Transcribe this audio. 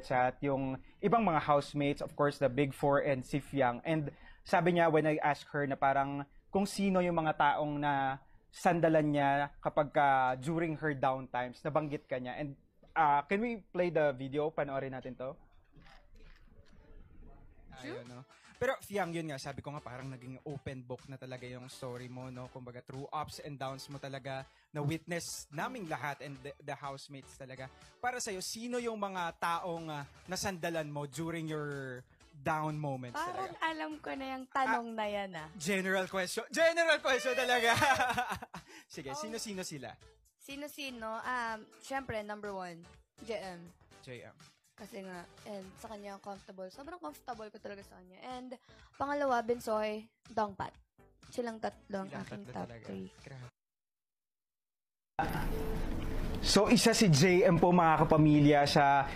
chat, yung ibang mga housemates, of course, the Big Four and si Fiang. And sabi niya when I asked her na parang kung sino yung mga taong na sandalan niya kapag during her downtimes, nabanggit ka niya. And can we play the video? Panoorin natin to. Ayun, no? Pero Fiang, yun nga, sabi ko nga parang naging open book na talaga yung story mo, no? Kumbaga through ups and downs mo talaga na witness naming lahat and the housemates talaga. Para sa'yo, sino yung mga taong nasandalan mo during your down moments Parang talaga? alam ko na yung tanong na yan General question. General question talaga. Sige, sino-sino sila? Sino-sino? Syempre, number 1, JM. JM. Kasi nga, and sa kanya comfortable. Sobrang comfortable ko talaga sa kanya. And pangalawa, Bensoy, Dongpat. Silang tatlong aking top 3. So, isa si JM po mga kapamilya sa